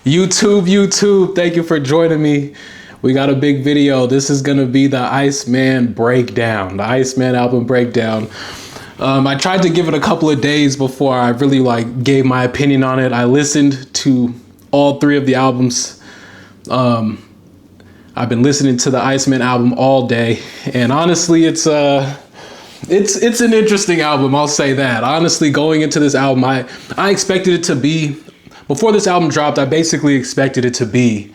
YouTube, thank you for joining me. We got a big video. This is gonna be the Iceman breakdown, the Iceman album breakdown. I tried to give it a couple of days before I really gave my opinion on it. I listened to all three of the albums. I've been listening to the Iceman album all day, and honestly, it's an interesting album. I'll say that. Honestly, going into this album, I expected it to be, before this album dropped, I basically expected it to be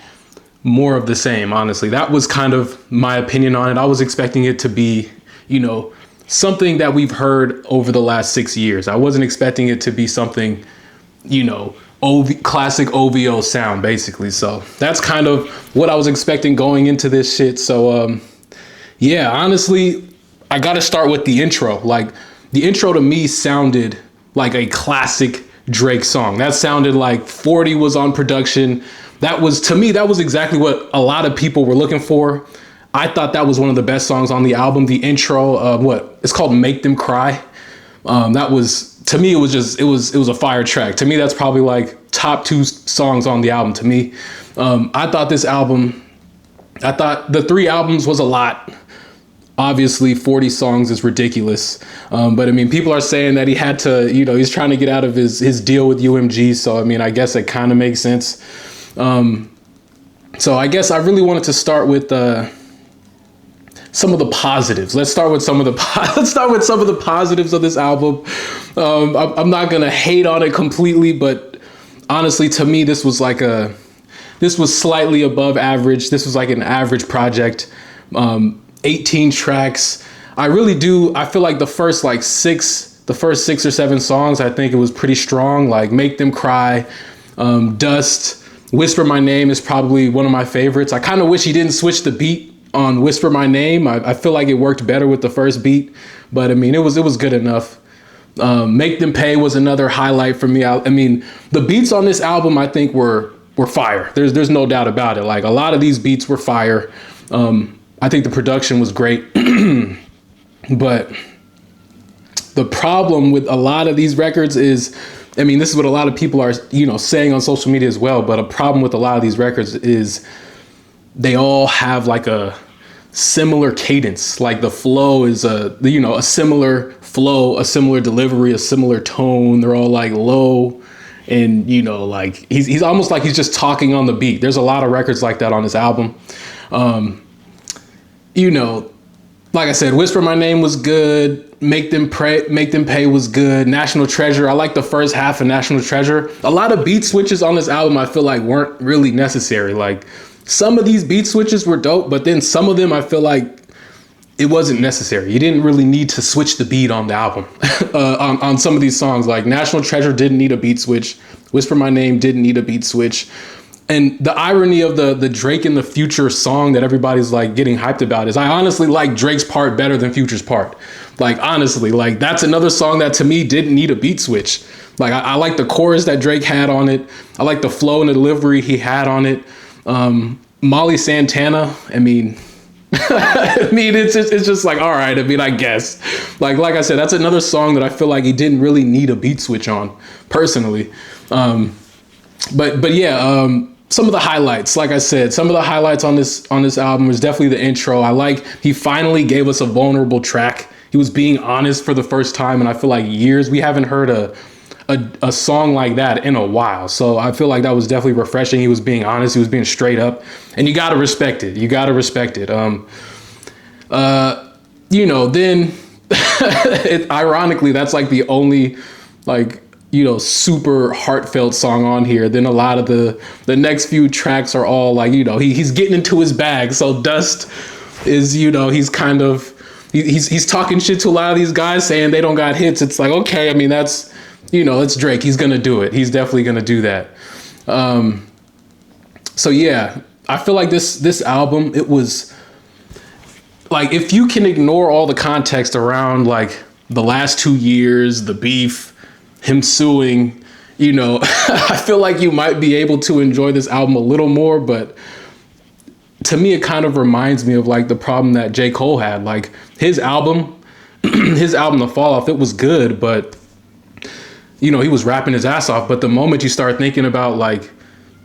more of the same. Honestly, that was kind of my opinion on it. I was expecting it to be, something that we've heard over the last 6 years. I wasn't expecting it to be something, classic OVO sound, basically. So that's kind of what I was expecting going into this shit. So, yeah, honestly, I got to start with the intro. The intro to me sounded like a classic Drake song. That sounded like 40 was on production. To me, that was exactly what a lot of people were looking for. I thought that was one of the best songs on the album. The intro, it's called Make Them Cry. That was, to me, it was a fire track. To me, that's probably top 2 songs on the album to me. I thought the 3 albums was a lot. Obviously 40 songs is ridiculous. But I mean, people are saying that he had to, he's trying to get out of his deal with UMG. So, I mean, I guess it kind of makes sense. So I guess I really wanted to start with, some of the positives. Let's start with some of the positives of this album. I'm not gonna hate on it completely, but honestly, to me, this was slightly above average. This was like an average project. 18 tracks. I feel like the first 6 or 7 songs, I think it was pretty strong. Make Them Cry, Dust, Whisper My Name is probably one of my favorites. I kind of wish he didn't switch the beat on Whisper My Name. I feel like it worked better with the first beat, but I mean, it was good enough. Make Them Pay was another highlight for me. I mean, the beats on this album, I think were fire. There's no doubt about it. A lot of these beats were fire. I think the production was great, but the problem with a lot of these records is, I mean, this is what a lot of people are, saying on social media as well, but a problem with a lot of these records is they all have a similar cadence. The flow is a similar flow, a similar delivery, a similar tone. They're all low, and he's almost like he's just talking on the beat. There's a lot of records like that on this album. Like I said, Whisper My Name was good. Make Them Pay was good. National Treasure. I like the first half of National Treasure. A lot of beat switches on this album I feel weren't really necessary. Some of these beat switches were dope, but then some of them I feel it wasn't necessary. You didn't really need to switch the beat on the album. on some of these songs. National Treasure didn't need a beat switch. Whisper My Name didn't need a beat switch. And the irony of the Drake in the Future song that everybody's getting hyped about is I honestly like Drake's part better than Future's part. Honestly, that's another song that to me didn't need a beat switch. I like the chorus that Drake had on it. I like the flow and the delivery he had on it. Molly Santana, I mean, it's just all right. I mean, I guess like I said, that's another song that I feel he didn't really need a beat switch on personally. But yeah, some of the highlights, like I said, some of the highlights on this album was definitely the intro. He finally gave us a vulnerable track. He was being honest for the first time, and I feel years we haven't heard a song like that in a while. So I feel that was definitely refreshing. He was being honest. He was being straight up, and you got to respect it. Then ironically, that's the only super heartfelt song on here. Then a lot of the next few tracks are all he's getting into his bag. So Dust is, he's kind of, he's talking shit to a lot of these guys saying they don't got hits. It's okay. I mean, that's, it's Drake. He's going to do it. He's definitely going to do that. So yeah, I feel this album, it was if you can ignore all the context around the last 2 years, the beef, him suing, I feel you might be able to enjoy this album a little more, but to me, it kind of reminds me of the problem that J. Cole had. His album, The Fall Off, it was good, but he was rapping his ass off. But the moment you start thinking about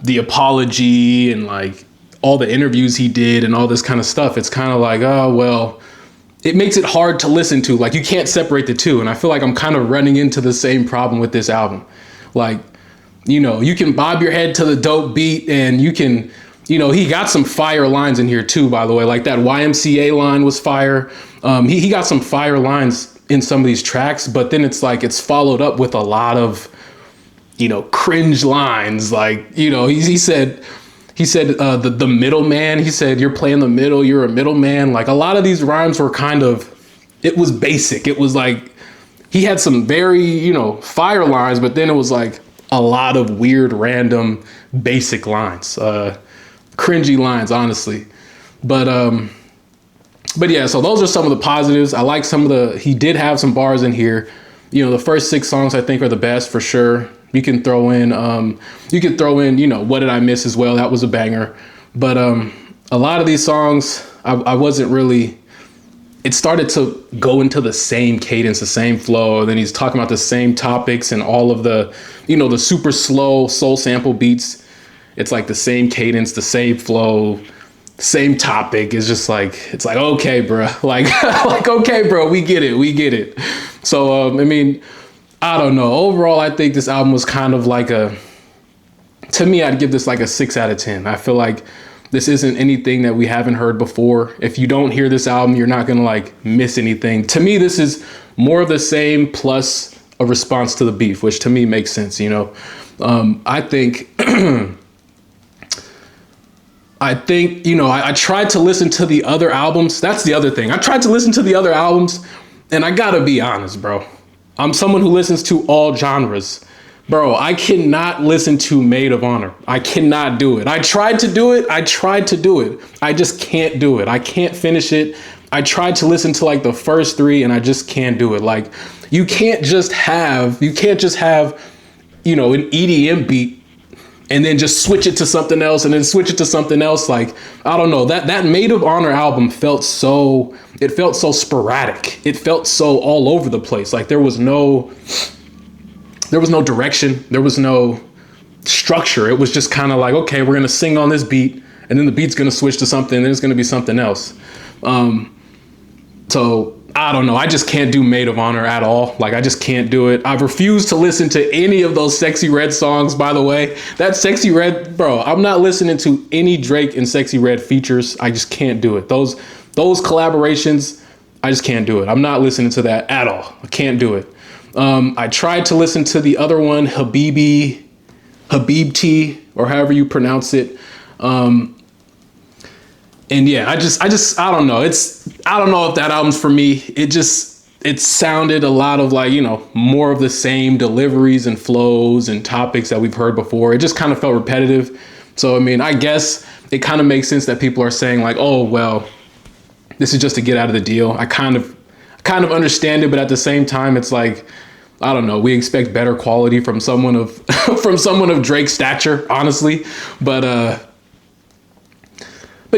the apology and like all the interviews he did and all this kind of stuff, it's kind of like, oh, well, it makes it hard to listen to. Like, you can't separate the two. And I feel like I'm kind of running into the same problem with this album. Like, you know, you can bob your head to the dope beat and you can, you know, he got some fire lines in here too, by the way. Like that YMCA line was fire. He got some fire lines in some of these tracks, but then it's like it's followed up with a lot of, you know, cringe lines. Like, you know, he said the middleman. He said, you're playing the middle, you're a middleman. Like a lot of these rhymes were kind of, it was basic. It was like he had some very, you know, fire lines, but then it was like a lot of weird, random, basic lines, cringy lines, honestly. But yeah, so those are some of the positives. I like he did have some bars in here. You know, the first 6 songs I think are the best for sure. You can throw in, you know, What Did I Miss as well. That was a banger. But a lot of these songs, I wasn't really, it started to go into the same cadence, the same flow. And then he's talking about the same topics and all of the, you know, the super slow soul sample beats. It's like the same cadence, the same flow, same topic. It's just like, it's like, okay, bro, like, okay, bro, we get it. So, I mean, I don't know. Overall, I think this album was kind of like to me, I'd give this like a 6 out of 10. I feel like this isn't anything that we haven't heard before. If you don't hear this album, you're not going to like miss anything. To me, this is more of the same plus a response to the beef, which to me makes sense. You know, I think, you know, I tried to listen to the other albums. That's the other thing. I tried to listen to the other albums and I gotta be honest, bro. I'm someone who listens to all genres. Bro, I cannot listen to Maid of Honor. I cannot do it. I tried to do it. I just can't do it. I can't finish it. I tried to listen to like the first 3 and I just can't do it. Like you can't just have, you know, an EDM beat and then just switch it to something else and then switch it to something else. Like, I don't know, that Maid of Honor album felt so sporadic. It felt so all over the place. Like there was no direction. There was no structure. It was just kind of like, okay, we're going to sing on this beat and then the beat's going to switch to something and then it's going to be something else. So I don't know. I just can't do Maid of Honor at all. Like I just can't do it. I've refused to listen to any of those Sexy Red songs, by the way. That Sexy Red, bro, I'm not listening to any Drake and Sexy Red features. I just can't do it. Those collaborations, I just can't do it. I'm not listening to that at all. I can't do it. I tried to listen to the other one, Habibti, or however you pronounce it. And yeah, I don't know. I don't know if that album's for me. It sounded a lot of like, you know, more of the same deliveries and flows and topics that we've heard before. It just kind of felt repetitive. So, I mean, I guess it kind of makes sense that people are saying like, oh, well, this is just to get out of the deal. I kind of understand it, but at the same time, it's like, I don't know. We expect better quality from someone of Drake's stature, honestly. But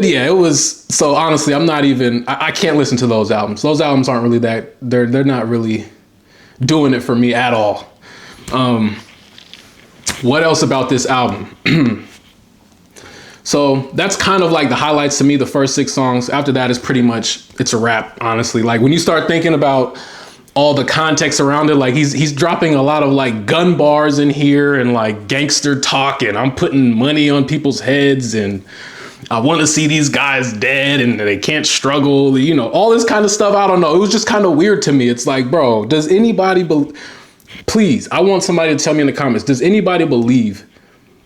yeah, it was, so honestly, I can't listen to those albums. Those albums aren't really they're not really doing it for me at all. What else about this album? So that's kind of like the highlights to me, the first 6 songs. After that is pretty much, it's a wrap, honestly. Like when you start thinking about all the context around it, like he's dropping a lot of like gun bars in here and like gangster talk and I'm putting money on people's heads and I want to see these guys dead and they can't struggle, you know, all this kind of stuff. I don't know. It was just kind of weird to me. It's like, bro, does anybody please, I want somebody to tell me in the comments, does anybody believe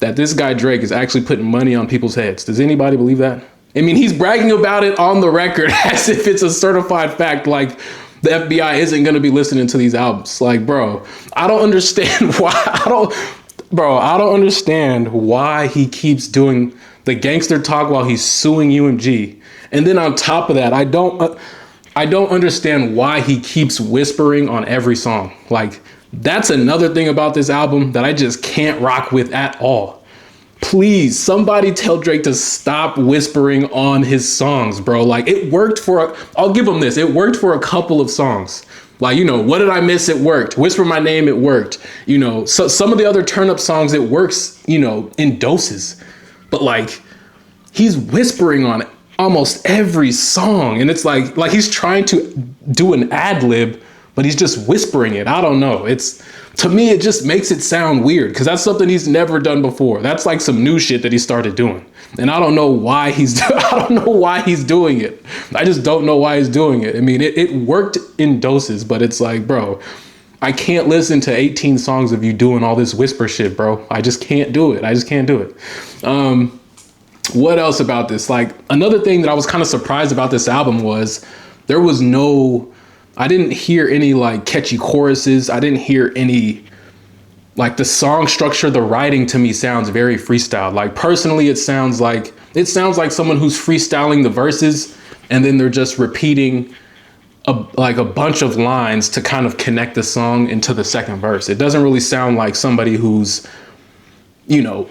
that this guy Drake is actually putting money on people's heads? Does anybody believe that? I mean, he's bragging about it on the record as if it's a certified fact. Like the FBI isn't going to be listening to these albums. Like, bro, I don't understand why. I don't understand why he keeps doing the gangster talk while he's suing UMG. And then on top of that, I don't understand why he keeps whispering on every song. Like, that's another thing about this album that I just can't rock with at all. Please, somebody tell Drake to stop whispering on his songs, bro. Like, it worked I'll give him this. It worked for a couple of songs. Like, you know, What Did I Miss? It worked. Whisper My Name, it worked. You know, so some of the other turn up songs, it works, you know, in doses. But like, he's whispering on almost every song. And it's like he's trying to do an ad lib, but he's just whispering it. I don't know. To me, it just makes it sound weird because that's something he's never done before. That's like some new shit that he started doing. And I don't know why I don't know why he's doing it. I just don't know why he's doing it. I mean, it worked in doses, but it's like, bro, I can't listen to 18 songs of you doing all this whisper shit, bro. I just can't do it. I just can't do it. What else about this? Like, another thing that I was kind of surprised about this album was I didn't hear any like catchy choruses. I didn't hear any, like, the song structure, the writing to me sounds very freestyle. Like, personally, it sounds like someone who's freestyling the verses and then they're just repeating a bunch of lines to kind of connect the song into the second verse. It doesn't really sound like somebody who's, you know,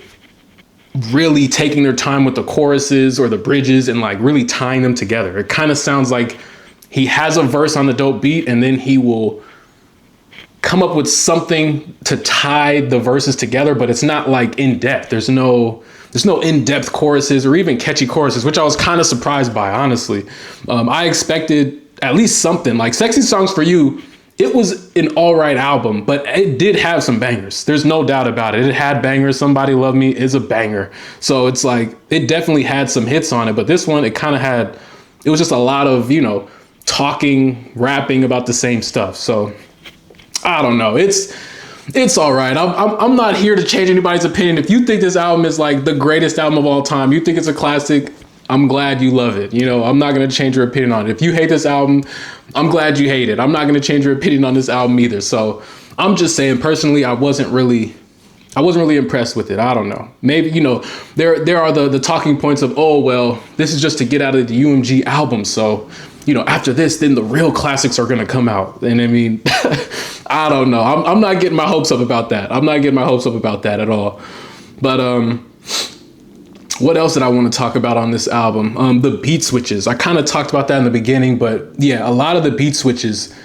really taking their time with the choruses or the bridges and like really tying them together. It kind of sounds like he has a verse on the dope beat and then he will come up with something to tie the verses together, but it's not like in depth. There's no in-depth choruses or even catchy choruses, which I was kind of surprised by, honestly. I expected at least something. Like, Sexy Songs for You, it was an all right album, but it did have some bangers. There's no doubt about it. It had bangers. Somebody Love Me is a banger. So it's like, it definitely had some hits on it, but this one, it was just a lot of, you know, talking, rapping about the same stuff. So I don't know. It's all right. I'm not here to change anybody's opinion. If you think this album is like the greatest album of all time, you think it's a classic, I'm glad you love it. You know, I'm not going to change your opinion on it. If you hate this album, I'm glad you hate it. I'm not going to change your opinion on this album either. So I'm just saying, personally, I wasn't really impressed with it. I don't know. Maybe, you know, there are the talking points of, oh, well, this is just to get out of the UMG album. So, you know, after this, then the real classics are going to come out. And I mean, I don't know. I'm not getting my hopes up about that. I'm not getting my hopes up about that at all. But what else did I want to talk about on this album? The beat switches. I kind of talked about that in the beginning, but yeah, a lot of the beat switches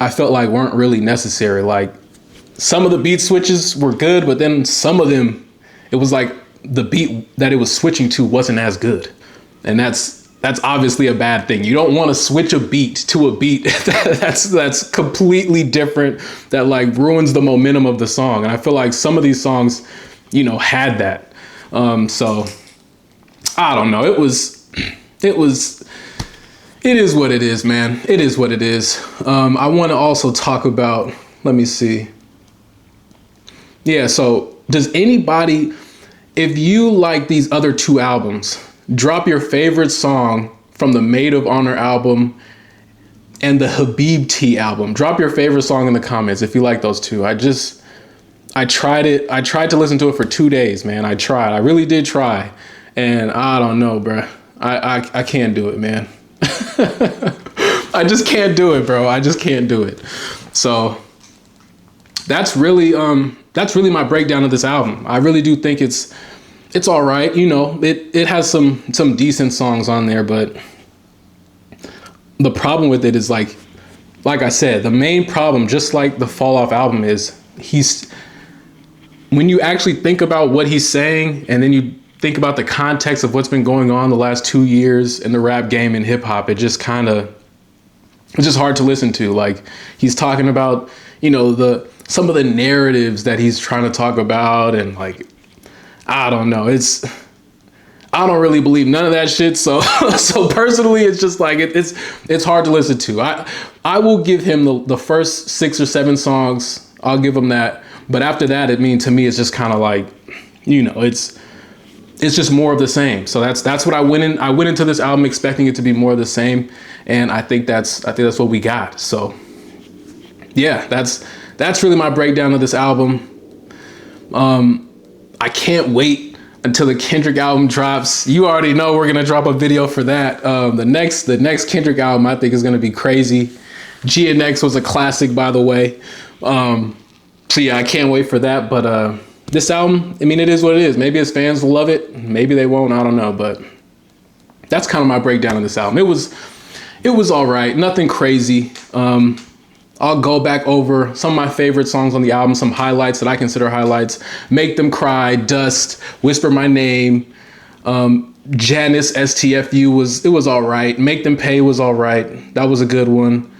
I felt like weren't really necessary. Like, some of the beat switches were good, but then some of them, it was like the beat that it was switching to wasn't as good. And that's obviously a bad thing. You don't want to switch a beat to a beat that's completely different, that like ruins the momentum of the song. And I feel like some of these songs, you know, had that. So I don't know. It is what it is, man. It is what it is. I want to also talk about, let me see. Yeah. So does anybody, if you like these other two albums, drop your favorite song from the Maid of Honor album and the Habibti album. Drop your favorite song in the comments if you like those two. I tried it. I tried to listen to it for 2 days, man. I tried. I really did try. And I don't know, bro. I can't do it, man. I just can't do it, bro. I just can't do it. So that's really my breakdown of this album. I really do think it's all right. You know, it has some decent songs on there, but the problem with it is like I said, the main problem, just like the Fall Off album, is when you actually think about what he's saying and then you think about the context of what's been going on the last 2 years in the rap game and hip hop, it's just hard to listen to. Like, he's talking about, you know, some of the narratives that he's trying to talk about, and like, I don't know. I don't really believe none of that shit. So personally, it's just like, it's hard to listen to. I will give him the first 6 or 7 songs. I'll give him that. But after that, to me, it's just kind of like, you know, it's just more of the same. So that's what I went into this album expecting it to be more of the same. And I think that's what we got. So yeah, that's really my breakdown of this album. I can't wait until the Kendrick album drops. You already know we're gonna drop a video for that. The next Kendrick album, I think, is gonna be crazy. GNX was a classic, by the way. So yeah, I can't wait for that. But this album, I mean, it is what it is. Maybe his fans will love it, maybe they won't. I don't know, but that's kind of my breakdown of this album. It was all right, nothing crazy. I'll go back over some of my favorite songs on the album, some highlights that I consider highlights. Make Them Cry, Dust, Whisper My Name, Janice STFU was all right. Make Them Pay was all right. That was a good one.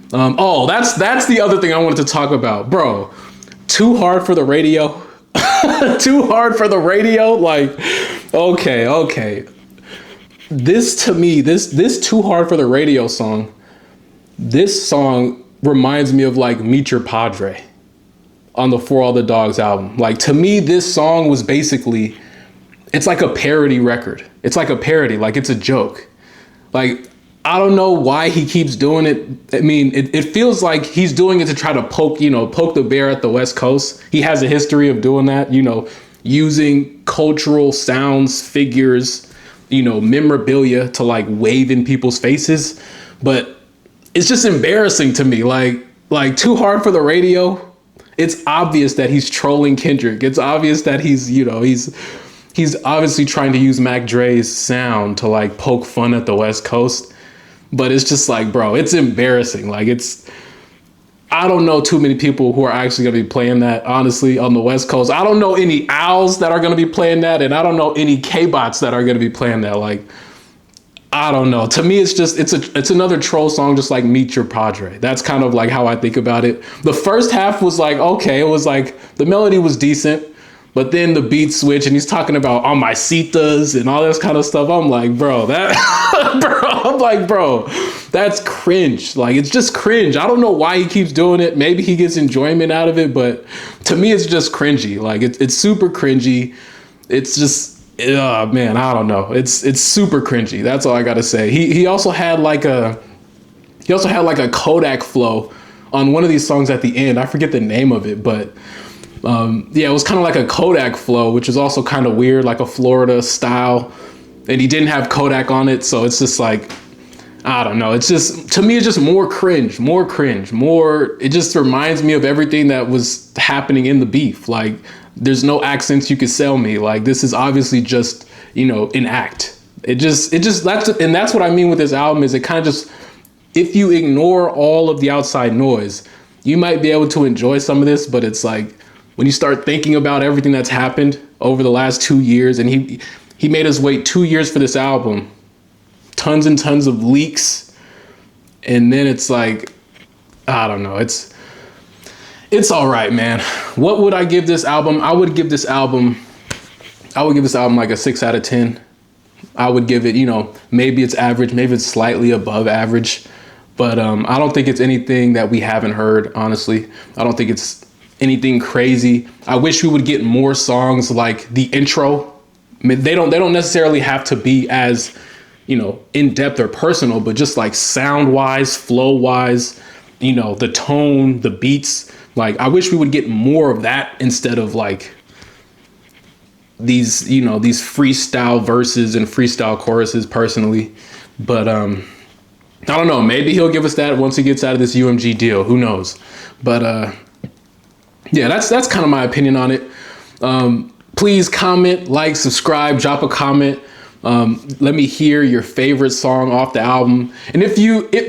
That's the other thing I wanted to talk about, bro. Too Hard for the Radio. Too Hard for the Radio. Like, okay. This to me, this Too Hard for the Radio song. This song reminds me of like Meet Your Padre on the For All the Dogs album. Like, to me, this song was basically, it's like a parody record. It's like a parody, like it's a joke. Like, I don't know why he keeps doing it. I mean, it feels like he's doing it to try to poke the bear at the West Coast. He has a history of doing that, using cultural sounds, figures, memorabilia to like wave in people's faces. But it's just embarrassing to me. Like Too Hard for the Radio. It's obvious that he's trolling Kendrick. It's obvious that he's obviously trying to use Mac Dre's sound to like poke fun at the West Coast. But it's just like, bro, it's embarrassing. Like, I don't know too many people who are actually going to be playing that, honestly, on the West Coast. I don't know any owls that are going to be playing that. And I don't know any K-bots that are going to be playing that. Like, I don't know. To me, it's another troll song, just like Meet Your Padre. That's kind of like how I think about it. The first half was like, okay, it was like the melody was decent, but then the beat switch and he's talking about all my citas and all this kind of stuff. I'm like, bro, that's cringe. Like, it's just cringe. I don't know why he keeps doing it. Maybe he gets enjoyment out of it, but to me, it's just cringy. Like, it's super cringy. It's just, man, I don't know. It's super cringy. That's all I gotta say. He also had like a Kodak flow on one of these songs at the end. I forget the name of it, but it was kind of like a Kodak flow, which is also kind of weird, like a Florida style. And he didn't have Kodak on it, so it's just like, I don't know. It's just, to me, it's just more cringe. It just reminds me of everything that was happening in the beef. Like, there's no accents you could sell me. Like, this is obviously just, an act. That's what I mean with this album, is it kind of just, if you ignore all of the outside noise, you might be able to enjoy some of this, but it's like, when you start thinking about everything that's happened over the last 2 years, and he made us wait 2 years for this album, tons and tons of leaks, and then it's like, I don't know, it's all right, man. What would I give this album? I would give this album like a 6 out of 10. I would give it, maybe it's average, maybe it's slightly above average, but I don't think it's anything that we haven't heard, honestly. I don't think it's anything crazy. I wish we would get more songs like the intro. I mean, they don't necessarily have to be as, in depth or personal, but just like sound wise, flow wise, the tone, the beats. Like, I wish we would get more of that instead of like these freestyle verses and freestyle choruses personally. But I don't know, maybe he'll give us that once he gets out of this UMG deal. Who knows? But yeah, that's kind of my opinion on it. Please comment, like, subscribe, drop a comment. Let me hear your favorite song off the album. And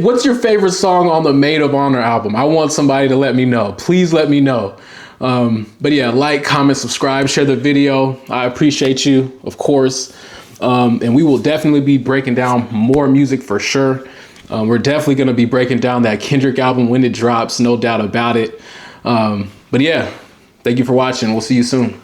what's your favorite song on the Maid of Honor album? I want somebody to let me know. Please let me know. But yeah, like, comment, subscribe, share the video. I appreciate you, of course. And we will definitely be breaking down more music for sure. We're definitely going to be breaking down that Kendrick album when it drops, no doubt about it. But yeah, thank you for watching. We'll see you soon.